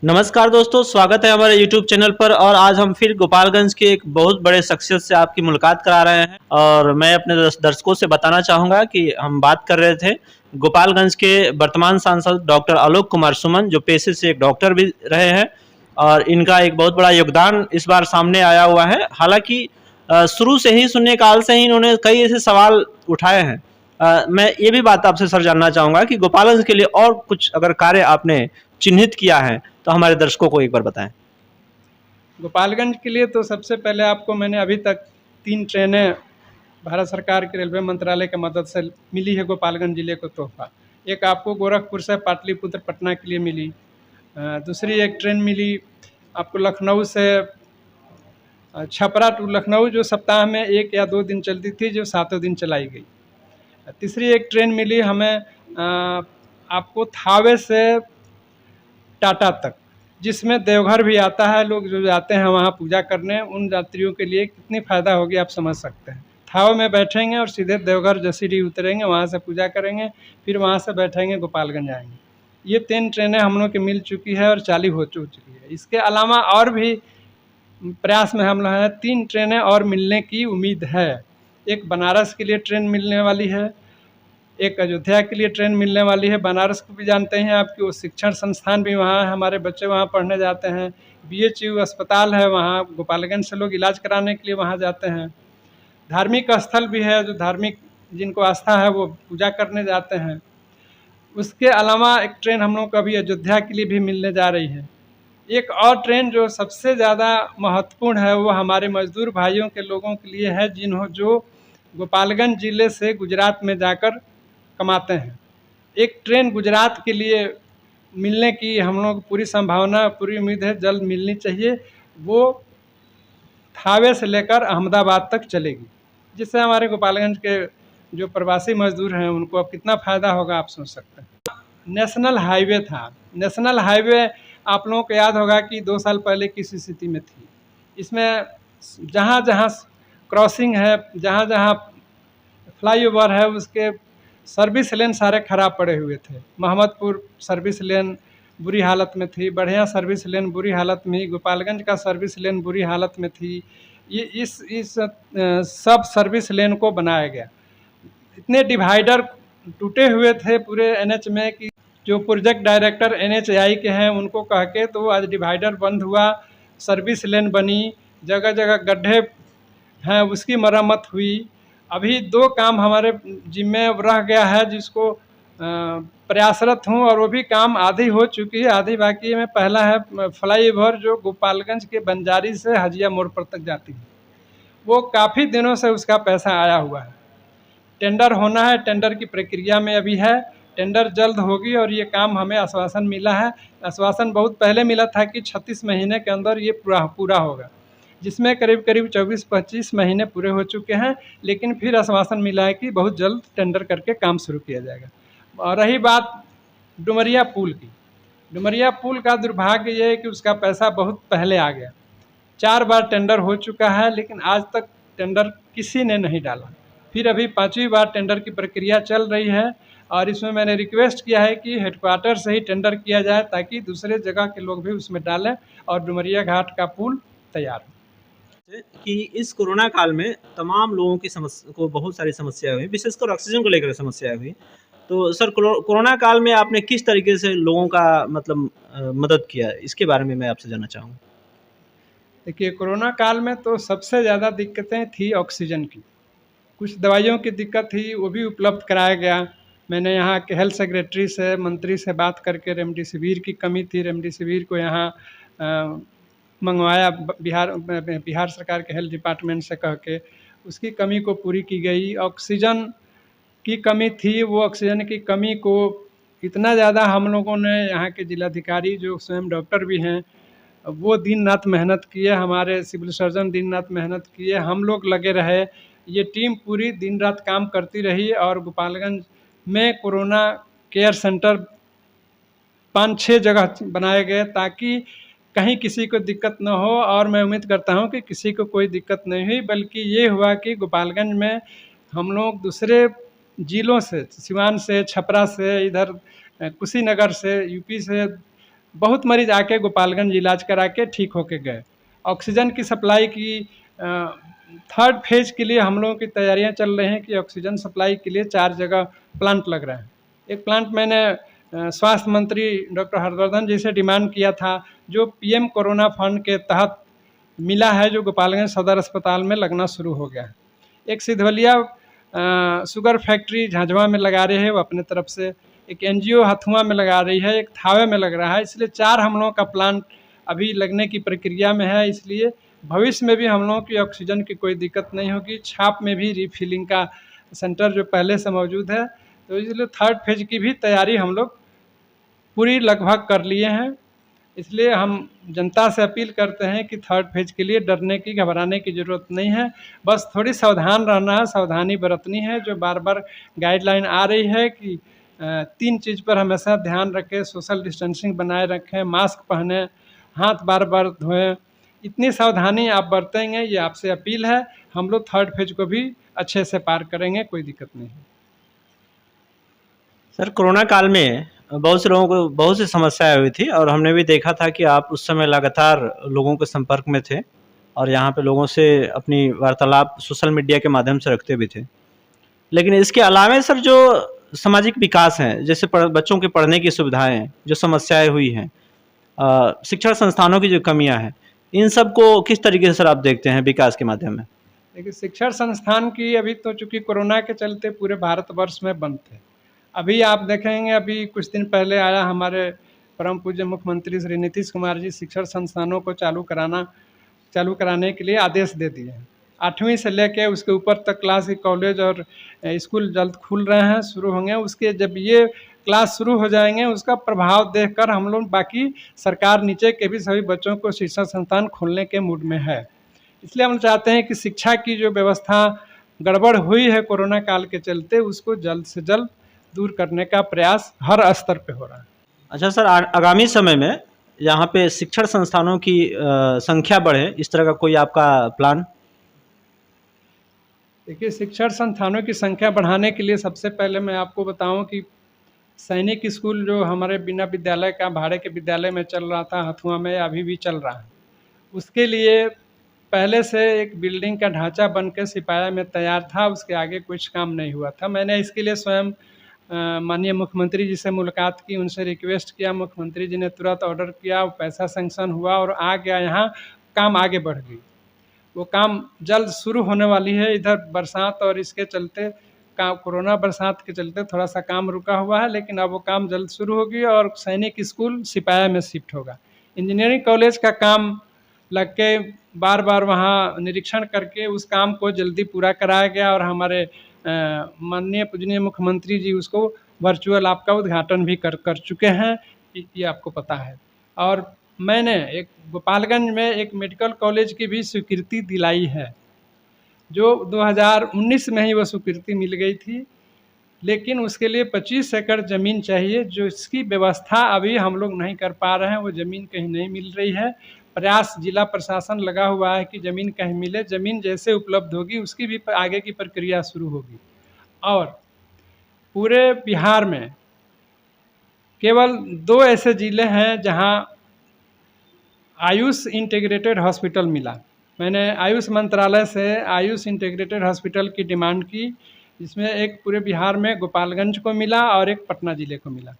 नमस्कार दोस्तों, स्वागत है हमारे YouTube चैनल पर। और आज हम फिर गोपालगंज के एक बहुत बड़े शख्सियत से आपकी मुलाकात करा रहे हैं। और मैं अपने दर्शकों से बताना चाहूँगा कि हम बात कर रहे थे गोपालगंज के वर्तमान सांसद डॉक्टर आलोक कुमार सुमन, जो पेशे से एक डॉक्टर भी रहे हैं। और इनका एक बहुत बड़ा योगदान इस बार सामने आया हुआ है। हालांकि शुरू से ही, शून्यकाल से ही इन्होंने कई ऐसे सवाल उठाए हैं। मैं ये भी बात आपसे सर जानना चाहूँगा कि गोपालगंज के लिए और कुछ अगर कार्य आपने चिन्हित किया है तो हमारे दर्शकों को एक बार बताएं। गोपालगंज के लिए तो सबसे पहले आपको मैंने अभी तक 3 ट्रेनें भारत सरकार के रेलवे मंत्रालय की मदद से मिली है गोपालगंज ज़िले को तोहफा। एक आपको गोरखपुर से पाटलिपुत्र पटना के लिए मिली। दूसरी एक ट्रेन मिली आपको लखनऊ से छपरा टू लखनऊ, जो सप्ताह में 1 या 2 दिन चलती थी, जो 7 दिन चलाई गई। तीसरी एक ट्रेन मिली हमें आपको थावे से टाटा तक, जिसमें देवघर भी आता है। लोग जो जाते हैं वहाँ पूजा करने, उन यात्रियों के लिए कितनी फ़ायदा होगी आप समझ सकते हैं। थाव में बैठेंगे और सीधे देवघर जसीडीह उतरेंगे, वहाँ से पूजा करेंगे, फिर वहाँ से बैठेंगे गोपालगंज आएंगे। ये 3 ट्रेनें हम लोग की मिल चुकी है और चालू हो चुकी है। इसके अलावा और भी प्रयास में हम लोग हैं। 3 ट्रेनें और मिलने की उम्मीद है। एक बनारस के लिए ट्रेन मिलने वाली है, एक अयोध्या के लिए ट्रेन मिलने वाली है। बनारस को भी जानते हैं आपकी, वो शिक्षण संस्थान भी वहाँ है, हमारे बच्चे वहाँ पढ़ने जाते हैं। BHU अस्पताल है वहाँ, गोपालगंज से लोग इलाज कराने के लिए वहाँ जाते हैं। धार्मिक स्थल भी है, जो धार्मिक जिनको आस्था है वो पूजा करने जाते हैं। उसके अलावा एक ट्रेन हम लोग को अभी अयोध्या के लिए भी मिलने जा रही है। एक और ट्रेन जो सबसे ज़्यादा महत्वपूर्ण है वो हमारे मजदूर भाइयों के लोगों के लिए है, जो गोपालगंज ज़िले से गुजरात में जाकर कमाते हैं। एक ट्रेन गुजरात के लिए मिलने की हम लोग पूरी संभावना, पूरी उम्मीद है, जल्द मिलनी चाहिए। वो थावे से लेकर अहमदाबाद तक चलेगी, जिससे हमारे गोपालगंज के जो प्रवासी मजदूर हैं उनको अब कितना फ़ायदा होगा आप सोच सकते हैं। नेशनल हाईवे था। नेशनल हाईवे आप लोगों को याद होगा कि 2 साल पहले किस स्थिति में थी। इसमें जहाँ जहाँ क्रॉसिंग है, जहाँ जहाँ फ्लाईओवर है, उसके सर्विस लेन सारे ख़राब पड़े हुए थे। मोहम्मदपुर सर्विस लेन बुरी हालत में थी, बढ़िया सर्विस लेन बुरी हालत में, गोपालगंज का सर्विस लेन बुरी हालत में थी। ये इस सब सर्विस लेन को बनाया गया। इतने डिवाइडर टूटे हुए थे पूरे NH में कि जो प्रोजेक्ट डायरेक्टर NHAI के हैं उनको कह के तो आज डिवाइडर बंद हुआ, सर्विस लेन बनी, जगह जगह गड्ढे हैं उसकी मरम्मत हुई। अभी 2 काम हमारे जिम्मे रह गया है, जिसको प्रयासरत हूँ, और वो भी काम आधी हो चुकी है, आधी बाकी में। पहला है फ्लाईओवर जो गोपालगंज के बंजारी से हजिया मोड़ पर तक जाती है। वो काफ़ी दिनों से उसका पैसा आया हुआ है, टेंडर होना है, टेंडर की प्रक्रिया में अभी है। टेंडर जल्द होगी और ये काम हमें आश्वासन मिला है। आश्वासन बहुत पहले मिला था कि 36 महीने के अंदर ये पूरा होगा, जिसमें करीब करीब 24-25 महीने पूरे हो चुके हैं। लेकिन फिर आश्वासन मिला है कि बहुत जल्द टेंडर करके काम शुरू किया जाएगा। और रही बात डुमरिया पुल की, डुमरिया पुल का दुर्भाग्य ये है कि उसका पैसा बहुत पहले आ गया। 4 बार टेंडर हो चुका है, लेकिन आज तक टेंडर किसी ने नहीं डाला। फिर अभी 5वीं बार टेंडर की प्रक्रिया चल रही है, और इसमें मैंने रिक्वेस्ट किया है कि हेडक्वार्टर से ही टेंडर किया जाए, ताकि दूसरे जगह के लोग भी उसमें डालें और डुमरिया घाट का पुल तैयार हो। कि इस कोरोना काल में तमाम लोगों की समस्या को बहुत सारी समस्या हुई, विशेषकर ऑक्सीजन को लेकर समस्या हुई। तो सर, कोरोना काल में आपने किस तरीके से लोगों का मतलब मदद किया, इसके बारे में मैं आपसे जानना चाहूँगा। देखिए, कोरोना काल में तो सबसे ज़्यादा दिक्कतें थी ऑक्सीजन की। कुछ दवाइयों की दिक्कत थी, वो भी उपलब्ध कराया गया। मैंने यहाँ के हेल्थ सेक्रेटरी से, मंत्री से बात करके, रेमडेसिविर की कमी थी, रेमडेसिविर को यहाँ मंगवाया बिहार सरकार के हेल्थ डिपार्टमेंट से कह के, उसकी कमी को पूरी की गई। ऑक्सीजन की कमी थी, वो ऑक्सीजन की कमी को इतना ज़्यादा हम लोगों ने, यहाँ के जिलाधिकारी जो स्वयं डॉक्टर भी हैं, वो दिन रात मेहनत किए, हमारे सिविल सर्जन दिन रात मेहनत किए, हम लोग लगे रहे। ये टीम पूरी दिन रात काम करती रही, और गोपालगंज में कोरोना केयर सेंटर 5-6 जगह बनाए गए, ताकि कहीं किसी को दिक्कत न हो। और मैं उम्मीद करता हूं कि किसी को कोई दिक्कत नहीं हुई, बल्कि ये हुआ कि गोपालगंज में हम लोग दूसरे ज़िलों से, सिवान से, छपरा से, इधर कुशीनगर से, यूपी से बहुत मरीज आके गोपालगंज इलाज करा के ठीक होके गए। ऑक्सीजन की सप्लाई की थर्ड फेज के लिए हम लोगों की तैयारियां चल रही हैं कि ऑक्सीजन सप्लाई के लिए 4 जगह प्लांट लग रहे हैं। एक प्लांट मैंने स्वास्थ्य मंत्री डॉक्टर हर्षवर्धन जी से डिमांड किया था, जो पीएम कोरोना फंड के तहत मिला है, जो गोपालगंज सदर अस्पताल में लगना शुरू हो गया है। एक सिधवलिया शुगर फैक्ट्री झांझवा में लगा रही है वो अपने तरफ से, एक एनजीओ हथुआ में लगा रही है, एक थावे में लग रहा है। इसलिए 4 हम लोगों का प्लांट अभी लगने की प्रक्रिया में है। इसलिए भविष्य में भी हम लोगों की ऑक्सीजन की कोई दिक्कत नहीं होगी। छाप में भी रिफिलिंग का सेंटर जो पहले से मौजूद है, तो इसलिए थर्ड फेज की भी तैयारी हम लोग पूरी लगभग कर लिए हैं। इसलिए हम जनता से अपील करते हैं कि थर्ड फेज के लिए डरने की, घबराने की ज़रूरत नहीं है। बस थोड़ी सावधान रहना है, सावधानी बरतनी है। जो बार बार गाइडलाइन आ रही है कि 3 चीज़ पर हमेशा ध्यान रखें, सोशल डिस्टेंसिंग बनाए रखें, मास्क पहनें, हाथ बार बार धोएं। इतनी सावधानी आप बरतेंगे, ये आपसे अपील है। हम लोग थर्ड फेज को भी अच्छे से पार करेंगे, कोई दिक्कत नहीं है। सर, कोरोना काल में बहुत से लोगों को बहुत सी समस्याएं हुई थी और हमने भी देखा था कि आप उस समय लगातार लोगों के संपर्क में थे और यहाँ पे लोगों से अपनी वार्तालाप सोशल मीडिया के माध्यम से रखते भी थे। लेकिन इसके अलावा सर, जो सामाजिक विकास है, जैसे बच्चों के पढ़ने की सुविधाएं, जो समस्याएं हुई हैं, शिक्षण संस्थानों की जो कमियां हैं, इन सब को किस तरीके से सर आप देखते हैं विकास के माध्यम में? देखिए, शिक्षण संस्थान की अभी तो चूँकि कोरोना के चलते पूरे भारतवर्ष में बंद थे। अभी आप देखेंगे, अभी कुछ दिन पहले आया हमारे परम पूज्य मुख्यमंत्री श्री नीतीश कुमार जी शिक्षण संस्थानों को चालू कराने के लिए आदेश दे दिए हैं। 8वीं से लेके उसके ऊपर तक क्लास, कॉलेज और स्कूल जल्द खुल रहे हैं, शुरू होंगे। उसके जब ये क्लास शुरू हो जाएंगे, उसका प्रभाव देखकर हम लोग बाकी सरकार नीचे के भी सभी बच्चों को शिक्षण संस्थान खोलने के मूड में है। इसलिए हम चाहते हैं कि शिक्षा की जो व्यवस्था गड़बड़ हुई है कोरोना काल के चलते, उसको जल्द से जल्द दूर करने का प्रयास हर स्तर पे हो रहा है। अच्छा सर, आगामी समय में यहाँ पे शिक्षण संस्थानों की संख्या बढ़े, इस तरह का कोई आपका प्लान? देखिए, शिक्षण संस्थानों की संख्या बढ़ाने के लिए सबसे पहले मैं आपको बताऊं कि सैनिक स्कूल जो हमारे बिना विद्यालय का भाड़े के विद्यालय में चल रहा था हथुआ में, अभी भी चल रहा है। उसके लिए पहले से एक बिल्डिंग का ढांचा बन के सिपाया में तैयार था, उसके आगे कुछ काम नहीं हुआ था। मैंने इसके लिए स्वयं माननीय मुख्यमंत्री जी से मुलाकात की, उनसे रिक्वेस्ट किया। मुख्यमंत्री जी ने तुरंत ऑर्डर किया, पैसा सेंक्शन हुआ और आ गया, यहाँ काम आगे बढ़ गई। वो काम जल्द शुरू होने वाली है। इधर बरसात और इसके चलते कोरोना बरसात के चलते थोड़ा सा काम रुका हुआ है, लेकिन अब वो काम जल्द शुरू होगी और सैनिक स्कूल सिपाया में शिफ्ट होगा। इंजीनियरिंग कॉलेज का काम लग के बार बार वहाँ निरीक्षण करके उस काम को जल्दी पूरा कराया गया और हमारे माननीय पूजनीय मुख्यमंत्री जी उसको वर्चुअल आपका उद्घाटन भी कर चुके हैं, ये आपको पता है। और मैंने एक गोपालगंज में एक मेडिकल कॉलेज की भी स्वीकृति दिलाई है, जो 2019 में ही वो स्वीकृति मिल गई थी, लेकिन उसके लिए 25 एकड़ ज़मीन चाहिए, जो इसकी व्यवस्था अभी हम लोग नहीं कर पा रहे हैं। वो ज़मीन कहीं नहीं मिल रही है। प्रयास जिला प्रशासन लगा हुआ है कि ज़मीन कहीं मिले। ज़मीन जैसे उपलब्ध होगी उसकी भी आगे की प्रक्रिया शुरू होगी। और पूरे बिहार में केवल 2 ऐसे ज़िले हैं जहां आयुष इंटीग्रेटेड हॉस्पिटल मिला। मैंने आयुष मंत्रालय से आयुष इंटीग्रेटेड हॉस्पिटल की डिमांड की, जिसमें एक पूरे बिहार में गोपालगंज को मिला और एक पटना ज़िले को मिला।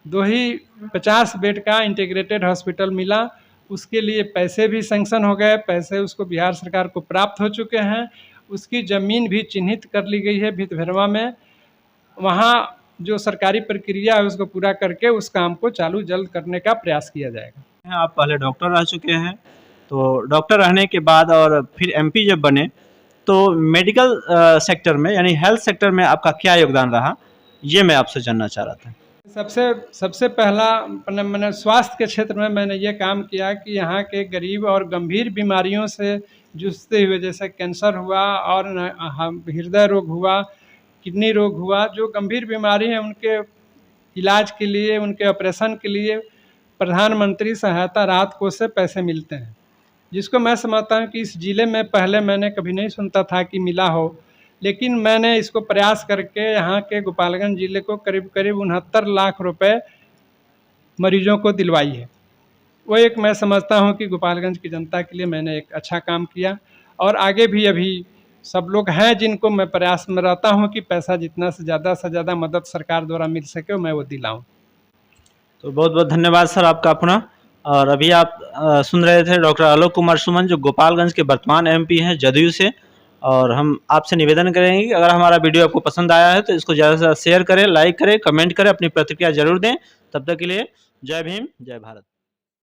2 ही 50 बेड का इंटीग्रेटेड हॉस्पिटल मिला। उसके लिए पैसे भी सैंक्शन हो गए, पैसे उसको बिहार सरकार को प्राप्त हो चुके हैं। उसकी ज़मीन भी चिन्हित कर ली गई है भितभरवा में। वहाँ जो सरकारी प्रक्रिया है उसको पूरा करके उस काम को चालू जल्द करने का प्रयास किया जाएगा। आप पहले डॉक्टर रह चुके हैं, तो डॉक्टर रहने के बाद और फिर एमपी जब बने, तो मेडिकल सेक्टर में यानी हेल्थ सेक्टर में आपका क्या योगदान रहा, ये मैं आपसे जानना चाह रहा था। सबसे पहला मैंने स्वास्थ्य के क्षेत्र में मैंने ये काम किया कि यहाँ के गरीब और गंभीर बीमारियों से जूझते हुए, जैसे कैंसर हुआ और हृदय रोग हुआ, किडनी रोग हुआ, जो गंभीर बीमारी है उनके इलाज के लिए, उनके ऑपरेशन के लिए प्रधानमंत्री सहायता राहत कोष से पैसे मिलते हैं, जिसको मैं समझता हूँ कि इस ज़िले में पहले मैंने कभी नहीं सुनता था कि मिला हो। लेकिन मैंने इसको प्रयास करके यहाँ के गोपालगंज ज़िले को करीब 69 लाख रुपए मरीजों को दिलवाई है। वो एक मैं समझता हूँ कि गोपालगंज की जनता के लिए मैंने एक अच्छा काम किया, और आगे भी अभी सब लोग हैं जिनको मैं प्रयास में रहता हूँ कि पैसा जितना से ज़्यादा मदद सरकार द्वारा मिल सके मैं वो दिलाऊं। तो बहुत बहुत धन्यवाद सर आपका अपना। और अभी आप सुन रहे थे डॉक्टर आलोक कुमार सुमन, जो गोपालगंज के वर्तमान एमपी हैं जदयू से। और हम आपसे निवेदन करेंगे कि अगर हमारा वीडियो आपको पसंद आया है तो इसको ज़्यादा से ज़्यादा शेयर करें, लाइक करें, कमेंट करें, अपनी प्रतिक्रिया जरूर दें। तब तक के लिए जय भीम, जय भारत।